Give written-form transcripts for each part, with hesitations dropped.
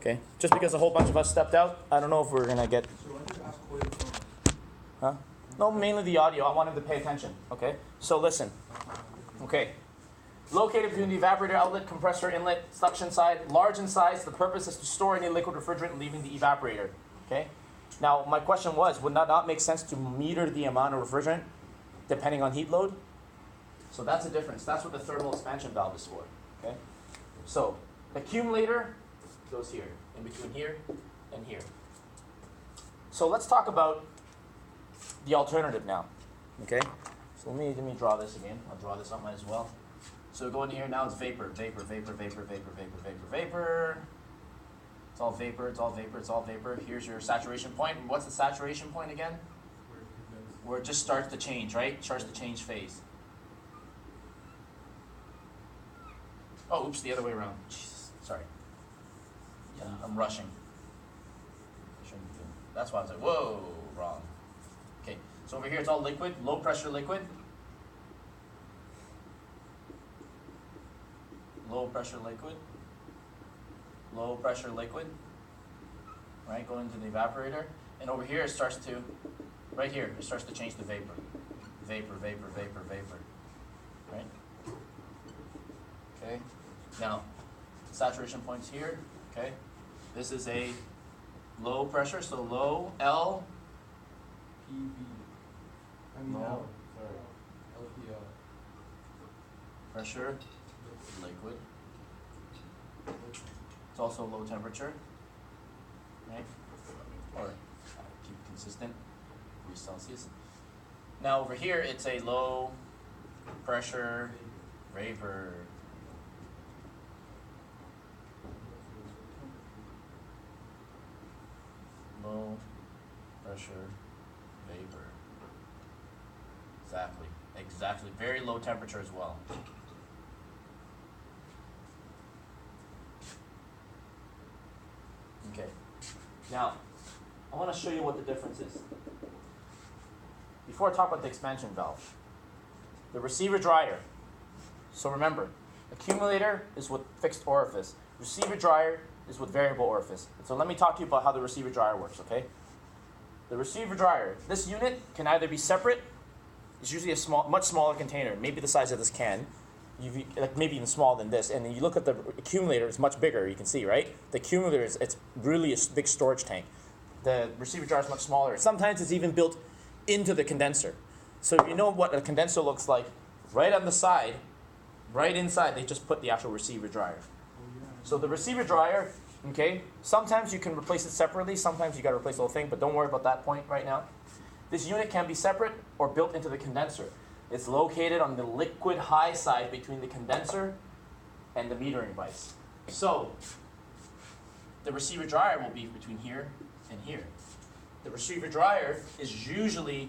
Okay, just because a whole bunch of us stepped out, I don't know if we're gonna get. So I just ask Corey from. Huh? No, mainly the audio. I want him to pay attention. Okay, so listen. Okay, located between the evaporator outlet, compressor inlet, suction side, large in size. The purpose is to store any liquid refrigerant leaving the evaporator. Okay. Now my question was, would that not make sense to meter the amount of refrigerant depending on heat load? So that's a difference. That's what the thermal expansion valve is for. Okay. So accumulator goes here, in between here and here. So let's talk about the alternative now. Okay? So let me draw this again. I'll draw this up as well. So go in here, now it's vapor, vapor, vapor, vapor, vapor, vapor, vapor, vapor. It's all vapor, it's all vapor, it's all vapor. Here's your saturation point. What's the saturation point again? Where it just starts to change, right? Starts to change phase. Oh, oops, the other way around. Jesus, sorry. Yeah, I'm rushing. That's why I was like, whoa, wrong. Okay, so over here it's all liquid, low pressure liquid. Low pressure liquid. Low pressure liquid. Right, going into the evaporator. And over here it starts to, right here, it starts to change to vapor. Vapor, vapor, vapor, vapor. Right? Okay, now, saturation points here, okay? This is a low pressure, so low L. PV. I mean, No. L. Sorry. LPL. Pressure, liquid. It's also low temperature, right? Or keep it consistent, degrees Celsius. Now over here, it's a low pressure vapor. Low pressure vapor. Exactly. Exactly. Very low temperature as well. Okay. Now, I want to show you what the difference is. Before I talk about the expansion valve, the receiver dryer. So remember, accumulator is with fixed orifice. Receiver dryer is with variable orifice. So let me talk to you about how the receiver dryer works, okay? The receiver dryer, this unit can either be separate. It's usually a much smaller container, maybe the size of this can, like maybe even smaller than this. And then you look at the accumulator, it's much bigger, you can see, right? The accumulator, it's really a big storage tank. The receiver dryer is much smaller. Sometimes it's even built into the condenser. So if you know what a condenser looks like, right on the side, right inside, they just put the actual receiver dryer. So the receiver dryer, okay, sometimes you can replace it separately, sometimes you got to replace the whole thing, but don't worry about that point right now. This unit can be separate or built into the condenser. It's located on the liquid high side between the condenser and the metering device. So the receiver dryer will be between here and here. The receiver dryer is usually,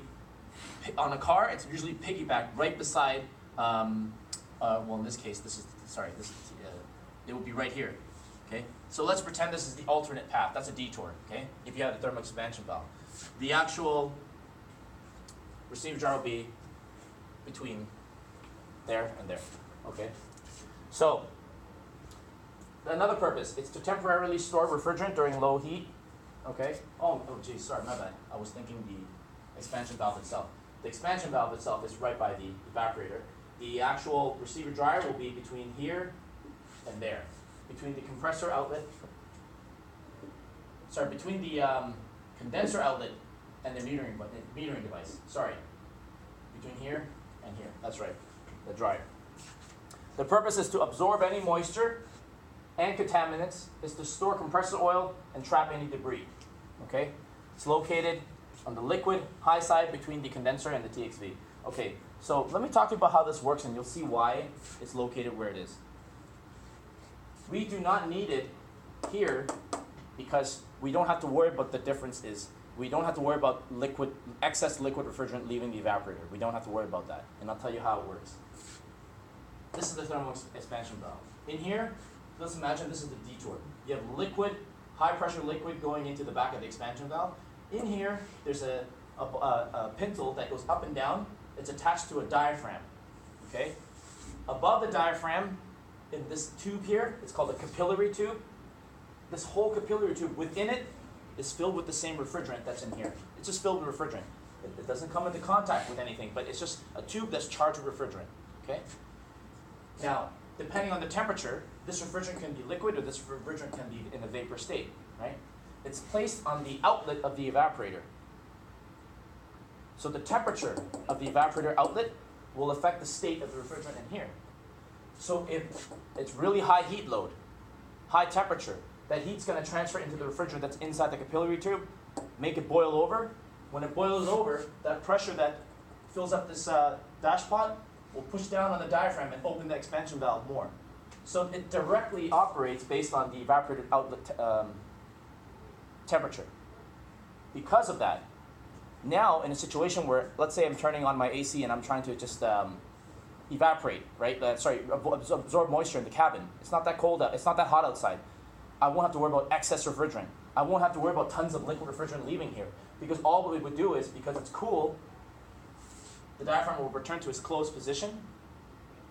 on a car, it's usually piggybacked right beside, well in this case, it will be right here, okay? So let's pretend this is the alternate path. That's a detour, okay? If you have the thermal expansion valve. The actual receiver dryer will be between there and there, okay? So, another purpose, it's to temporarily store refrigerant during low heat, okay? Oh geez, sorry, my bad. I was thinking the expansion valve itself. The expansion valve itself is right by the evaporator. The actual receiver dryer will be between here and there, between the compressor outlet, between the condenser outlet and the metering device, between here and here, that's right, the dryer. The purpose is to absorb any moisture and contaminants, is to store compressor oil and trap any debris, okay? It's located on the liquid high side between the condenser and the TXV. Okay, so let me talk to you about how this works and you'll see why it's located where it is. We do not need it here because we don't have to worry about the difference is, we don't have to worry about excess liquid refrigerant leaving the evaporator. We don't have to worry about that. And I'll tell you how it works. This is the thermal expansion valve. In here, let's imagine this is the detour. You have liquid, high pressure liquid going into the back of the expansion valve. In here, there's a pintle that goes up and down. It's attached to a diaphragm, okay? Above the diaphragm, in this tube here, it's called a capillary tube. this whole capillary tube within it is filled with the same refrigerant that's in here. It's just filled with refrigerant. It doesn't come into contact with anything, but it's just a tube that's charged with refrigerant. Okay? Now, depending on the temperature, this refrigerant can be liquid or this refrigerant can be in a vapor state, right? It's placed on the outlet of the evaporator. So the temperature of the evaporator outlet will affect the state of the refrigerant in here. So if it's really high heat load, high temperature, that heat's going to transfer into the refrigerant that's inside the capillary tube, make it boil over. When it boils over, that pressure that fills up this dash pot will push down on the diaphragm and open the expansion valve more. So it directly operates based on the evaporated outlet temperature. Because of that, now in a situation where, let's say I'm turning on my AC and I'm trying to just evaporate, right? Absorb moisture in the cabin. It's not that cold out, it's not that hot outside. I won't have to worry about excess refrigerant. I won't have to worry about tons of liquid refrigerant leaving here. Because all it would do is, because it's cool, the diaphragm will return to its closed position.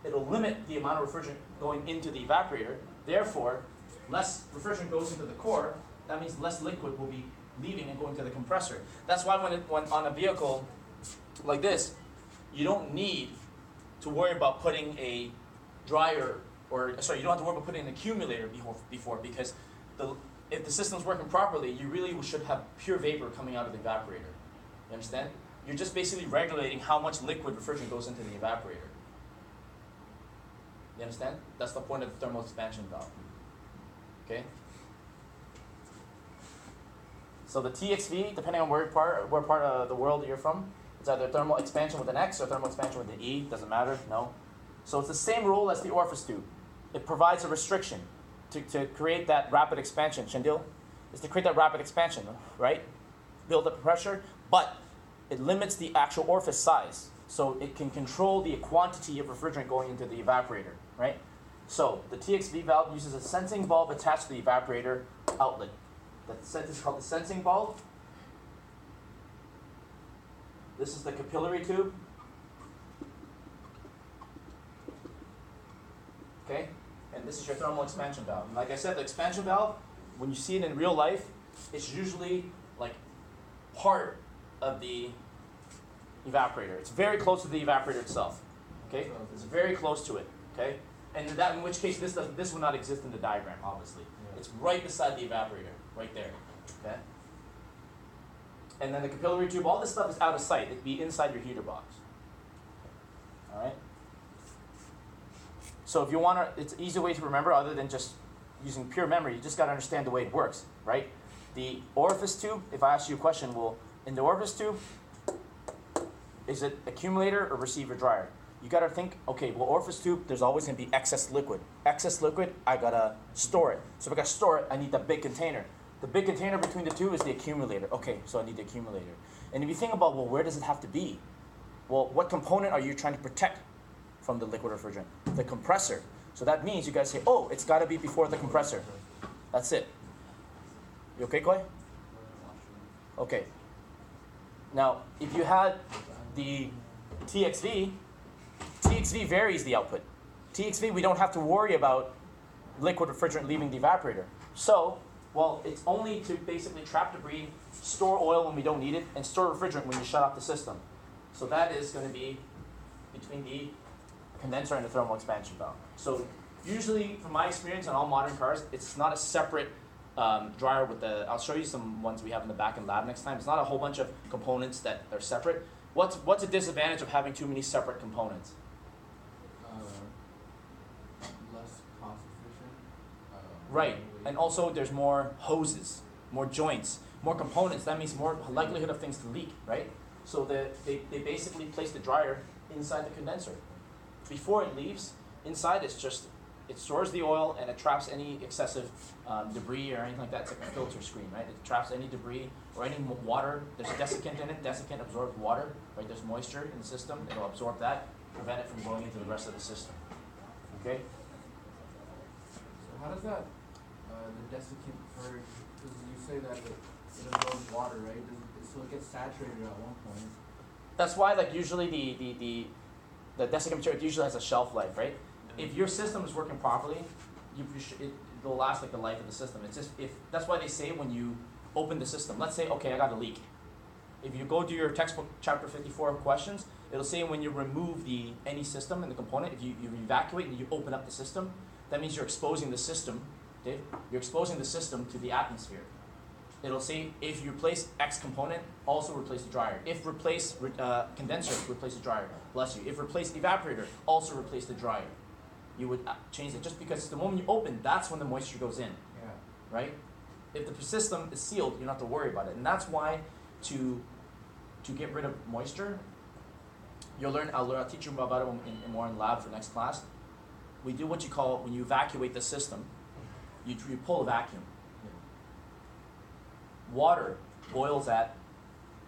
It'll limit the amount of refrigerant going into the evaporator. Therefore, less refrigerant goes into the core. That means less liquid will be leaving and going to the compressor. That's why when on a vehicle like this, you don't need to worry about putting a dryer, you don't have to worry about putting an accumulator before because if the system's working properly, you really should have pure vapor coming out of the evaporator. You understand? You're just basically regulating how much liquid refrigerant goes into the evaporator. You understand? That's the point of the thermal expansion valve. Okay? So the TXV, depending on where part of the world you're from, it's either thermal expansion with an X or thermal expansion with an E. Doesn't matter. No. So it's the same rule as the orifice tube. It provides a restriction to create that rapid expansion. Shandil, is to create that rapid expansion, right? Build up pressure, but it limits the actual orifice size. So it can control the quantity of refrigerant going into the evaporator, right? So the TXV valve uses a sensing bulb attached to the evaporator outlet. That is called the sensing bulb. This is the capillary tube. Okay? And this is your thermal expansion valve. And like I said, the expansion valve, when you see it in real life, it's usually like part of the evaporator. It's very close to the evaporator itself. Okay? It's very close to it. Okay? And in which case this will not exist in the diagram, obviously. Yeah. It's right beside the evaporator, right there. Okay? And then the capillary tube, all this stuff is out of sight. It'd be inside your heater box. Alright? So if you want to, it's an easy way to remember other than just using pure memory. You just got to understand the way it works, right? The orifice tube, if I ask you a question, well, in the orifice tube, is it accumulator or receiver dryer? You got to think, okay, well, orifice tube, there's always going to be excess liquid. Excess liquid, I got to store it. So if I got to store it, I need the big container. The big container between the two is the accumulator. Okay, so I need the accumulator. And if you think about, well, where does it have to be? Well, what component are you trying to protect from the liquid refrigerant? The compressor. So that means you guys say, oh, it's got to be before the compressor. That's it. You okay, Koi? Okay. Now, if you had the TXV varies the output. TXV, we don't have to worry about liquid refrigerant leaving the evaporator. So, well, it's only to basically trap debris, store oil when we don't need it, and store refrigerant when you shut off the system. So that is going to be between the condenser and the thermal expansion valve. So usually, from my experience on all modern cars, it's not a separate dryer with the, I'll show you some ones we have in the back in lab next time. It's not a whole bunch of components that are separate. What's a disadvantage of having too many separate components? Less cost efficient. Right, and also there's more hoses, more joints, more components. That means more likelihood of things to leak, right? So they basically place the dryer inside the condenser. Before it leaves, inside it stores the oil and it traps any excessive debris or anything like that. It's like a filter screen, right? It traps any debris or any water. There's desiccant in it. Desiccant absorbs water, right? There's moisture in the system. It'll absorb that, prevent it from going into the rest of the system. Okay? So how does that, the desiccant purge, because you say that it absorbs water, right? So it gets saturated at one point. That's why, like, usually the desiccant material usually has a shelf life, right? If your system is working properly, they'll last like the life of the system. It's just if that's why they say when you open the system, let's say okay I got a leak. If you go to your textbook chapter 54 questions, it'll say when you remove any system and the component, if you evacuate and you open up the system, that means you're exposing the system, Dave, you're exposing the system to the atmosphere. It'll say if you replace X component, also replace the dryer. If replace condenser, replace the dryer. Bless you. If replace evaporator, also replace the dryer. You would change it just because the moment you open, that's when the moisture goes in. Yeah. Right? If the system is sealed, you don't have to worry about it. And that's why to get rid of moisture, I'll teach you about it more in lab for next class. We do what you call, when you evacuate the system, you pull a vacuum. Water boils at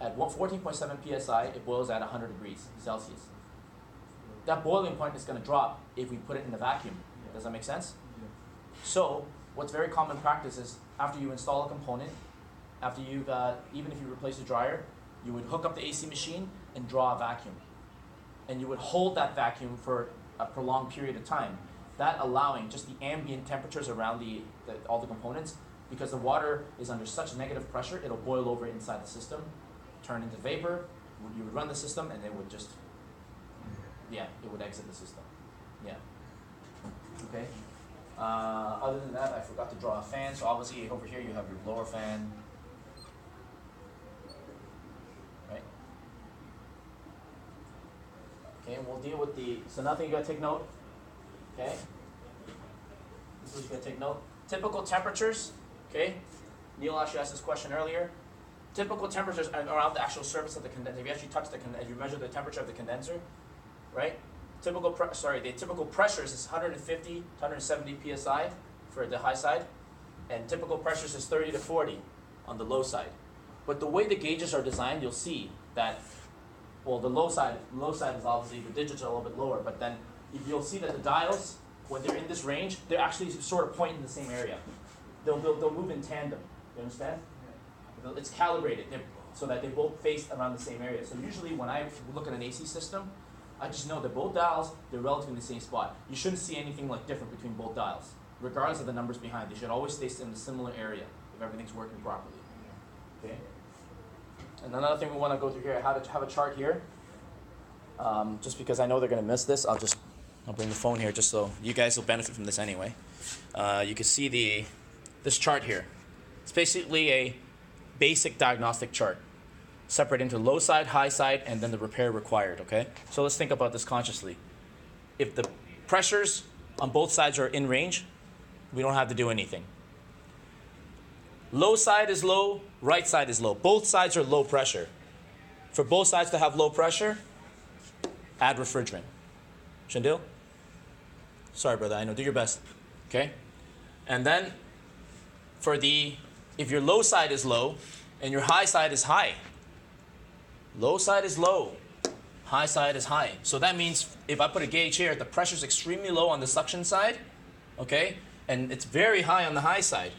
14.7 psi, it boils at 100 degrees Celsius. That boiling point is going to drop if we put it in the vacuum. Does that make sense? Yeah. So, what's very common practice is after you install a component, after you've, even if you replace the dryer, you would hook up the AC machine and draw a vacuum. And you would hold that vacuum for a prolonged period of time. That allowing just the ambient temperatures around all the components, because the water is under such negative pressure, it'll boil over inside the system, turn into vapor, you would run the system, and it would just, it would exit the system. Yeah. Okay. Other than that, I forgot to draw a fan, so obviously over here you have your blower fan. Right? Okay, and we'll deal with so nothing you gotta take note. Okay? This is what you gotta take note. Typical temperatures. Okay, Neil actually asked this question earlier. Typical temperatures around the actual surface of the condenser. If you actually touch if you measure the temperature of the condenser, right? The typical pressures is 150 to 170 psi for the high side, and typical pressures is 30 to 40 on the low side. But the way the gauges are designed, you'll see that, well, the low side is obviously the digits are a little bit lower, but then you'll see that the dials, when they're in this range, they're actually sort of pointing in the same area. They'll move in tandem. You understand? It's calibrated so that they both face around the same area. So usually when I look at an AC system, I just know that both dials, they're relatively in the same spot. You shouldn't see anything like different between both dials, regardless of the numbers behind. They should always stay in a similar area if everything's working properly. Okay. And another thing we want to go through here, I have a chart here. Just because I know they're going to miss this, I'll bring the phone here just so you guys will benefit from this anyway. You can see this chart here. It's basically a basic diagnostic chart, separate into low side, high side, and then the repair required, okay? So let's think about this consciously. If the pressures on both sides are in range, we don't have to do anything. Low side is low, right side is low. Both sides are low pressure. For both sides to have low pressure, add refrigerant. Shandil? Sorry, brother, I know, do your best, okay? And then, if your low side is low and your high side is high, low side is low, high side is high. So that means if I put a gauge here, the pressure is extremely low on the suction side, okay, and it's very high on the high side.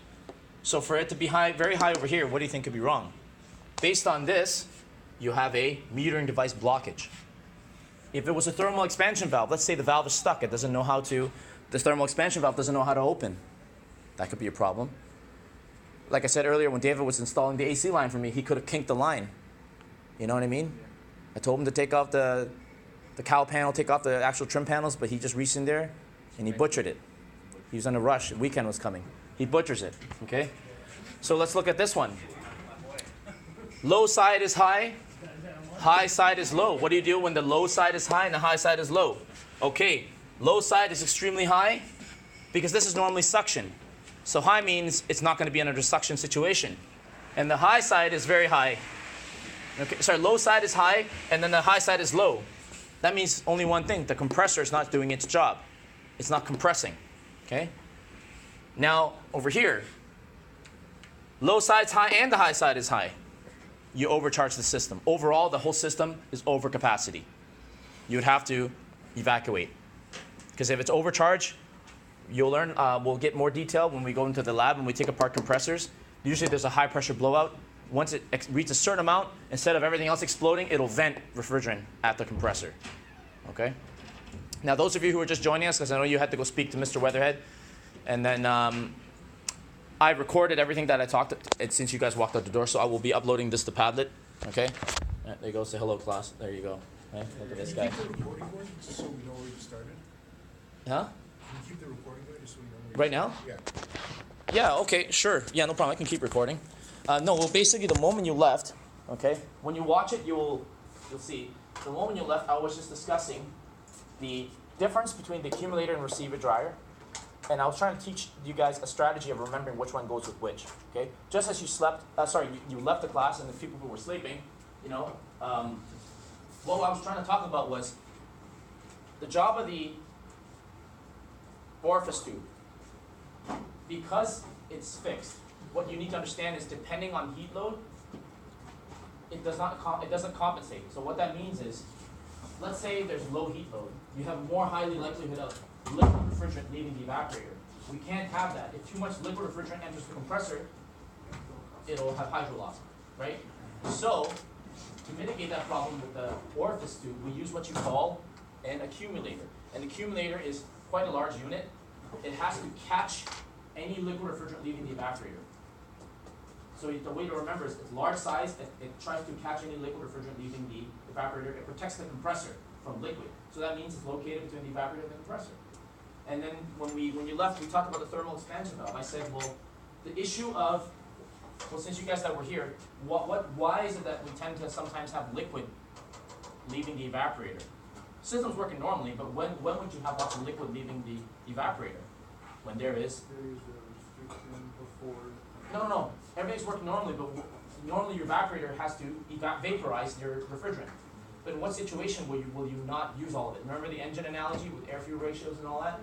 So for it to be very high over here, what do you think could be wrong? Based on this, you have a metering device blockage. If it was a thermal expansion valve, let's say the valve is stuck, the thermal expansion valve doesn't know how to open. That could be a problem. Like I said earlier, when David was installing the AC line for me, he could have kinked the line. You know what I mean? I told him to take off the cowl panel, take off the actual trim panels, but he just reached in there and he butchered it. He was in a rush. The weekend was coming. He butchers it, okay? So let's look at this one. Low side is high, high side is low. What do you do when the low side is high and the high side is low? Okay, low side is extremely high because this is normally suction. So high means it's not going to be under a suction situation. And the high side is very high. Okay, sorry, low side is high, and then the high side is low. That means only one thing. The compressor is not doing its job. It's not compressing. Okay? Now, over here, low side's high and the high side is high. You overcharge the system. Overall, the whole system is over capacity. You would have to evacuate. Because if it's overcharged, you'll learn, we'll get more detail when we go into the lab and we take apart compressors. Usually there's a high pressure blowout. Once it reaches a certain amount, instead of everything else exploding, it'll vent refrigerant at the compressor. Okay? Now those of you who are just joining us, because I know you had to go speak to Mr. Weatherhead, and then I recorded everything that I talked since you guys walked out the door, so I will be uploading this to Padlet. Okay? There you go. Say hello, class. There you go. Okay? Look at this guy. Can you keep the recording going just so we know where you started? Huh? Can you keep the recording going just so we know where Right now? Yeah. Yeah, okay, sure. Yeah, no problem. I can keep recording. No, well, basically, the moment you left, okay, when you watch it, you'll see. The moment you left, I was just discussing the difference between the accumulator and receiver dryer. And I was trying to teach you guys a strategy of remembering which one goes with which. Okay, just as you slept, you left the class, and the few people who were sleeping, what I was trying to talk about was the job of the orifice tube. Because it's fixed, what you need to understand is depending on heat load, it doesn't compensate. So what that means is, let's say there's low heat load, you have more highly likelihood of liquid refrigerant leaving the evaporator. We can't have that. If too much liquid refrigerant enters the compressor, it'll have hydro loss, right? So, to mitigate that problem with the orifice tube, we use what you call an accumulator. An accumulator is quite a large unit. It has to catch any liquid refrigerant leaving the evaporator. So the way to remember is it's large size, it tries to catch any liquid refrigerant leaving the evaporator. It protects the compressor from liquid. So that means it's located between the evaporator and the compressor. And then when you left, we talked about the thermal expansion valve. I said, well, the issue of, since you guys that were here, why is it that we tend to sometimes have liquid leaving the evaporator? System's working normally, but when would you have lots of liquid leaving the evaporator? When there is? There is a restriction before. No. Everything's working normally, but normally your evaporator has to vaporize your refrigerant. But in what situation will you not use all of it? Remember the engine analogy with air-fuel ratios and all that?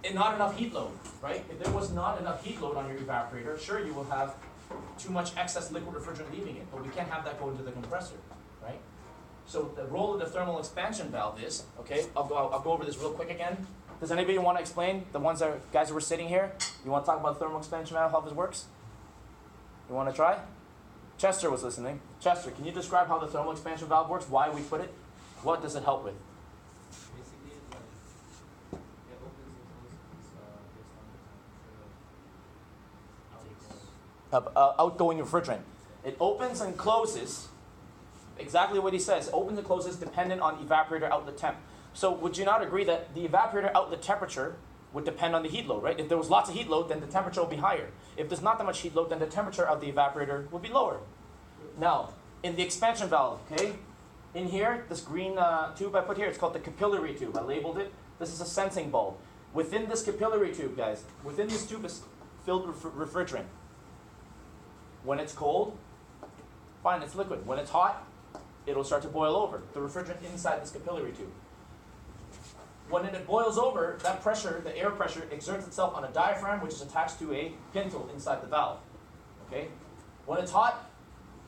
And not enough heat load, right? If there was not enough heat load on your evaporator, sure, you will have too much excess liquid refrigerant leaving it, but we can't have that go into the compressor, right? So the role of the thermal expansion valve is, okay, I'll go over this real quick again. Does anybody want to explain, guys who were sitting here, you want to talk about the thermal expansion valve, how this works? You want to try? Chester was listening. Chester, can you describe how the thermal expansion valve works, why we put it? What does it help with? Basically, it opens and closes based on the temperature. Outgoing refrigerant. It opens and closes, exactly what he says, opens and closes dependent on evaporator outlet temp. So would you not agree that the evaporator outlet temperature would depend on the heat load, right? If there was lots of heat load, then the temperature will be higher. If there's not that much heat load, then the temperature of the evaporator will be lower. Now, in the expansion valve, okay, in here, this green tube I put here, it's called the capillary tube. I labeled it. This is a sensing bulb. Within this capillary tube, guys, within this tube is filled with refrigerant. When it's cold, fine, it's liquid. When it's hot, it'll start to boil over, the refrigerant inside this capillary tube. When it boils over, that pressure, the air pressure, exerts itself on a diaphragm, which is attached to a pintle inside the valve. Okay? When it's hot,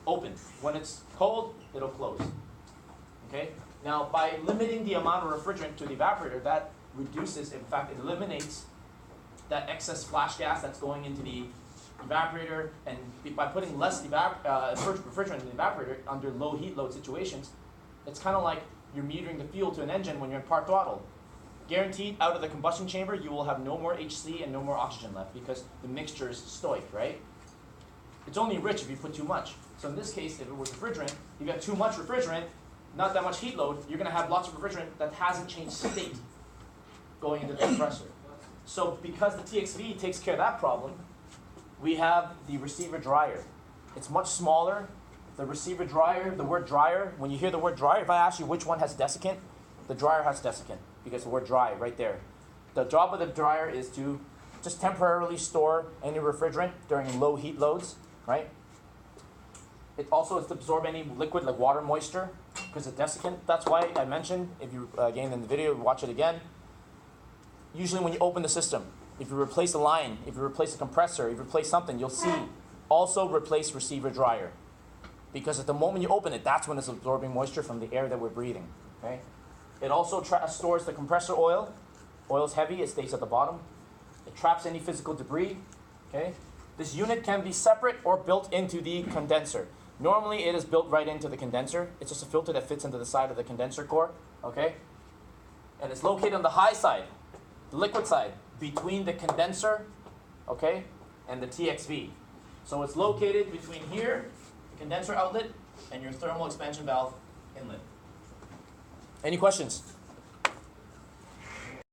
open. When it's cold, it'll close. Okay? Now, by limiting the amount of refrigerant to the evaporator, that reduces, in fact, it eliminates that excess flash gas that's going into the evaporator, and by putting less refrigerant in the evaporator under low heat load situations, it's kind of like you're metering the fuel to an engine when you're in part throttle. Guaranteed, out of the combustion chamber, you will have no more HC and no more oxygen left because the mixture is stoic, right? It's only rich if you put too much. So in this case, if it was refrigerant, you got too much refrigerant, not that much heat load, you're going to have lots of refrigerant that hasn't changed state going into the compressor. So because the TXV takes care of that problem, we have the receiver dryer. It's much smaller. The receiver dryer, the word dryer, when you hear the word dryer, if I ask you which one has desiccant, the dryer has desiccant because the word dry right there. The job of the dryer is to just temporarily store any refrigerant during low heat loads, right? It also is to absorb any liquid like water moisture because it's desiccant. That's why I mentioned, if you again in the video, watch it again. Usually when you open the system, if you replace a line, if you replace a compressor, if you replace something, you'll see also replace receiver dryer. Because at the moment you open it, that's when it's absorbing moisture from the air that we're breathing. Okay? It also stores the compressor oil. Oil's heavy, it stays at the bottom. It traps any physical debris. Okay? This unit can be separate or built into the condenser. Normally it is built right into the condenser. It's just a filter that fits into the side of the condenser core. Okay? And it's located on the high side, the liquid side, between the condenser, okay, and the TXV. So it's located between here, the condenser outlet, and your thermal expansion valve inlet. Any questions?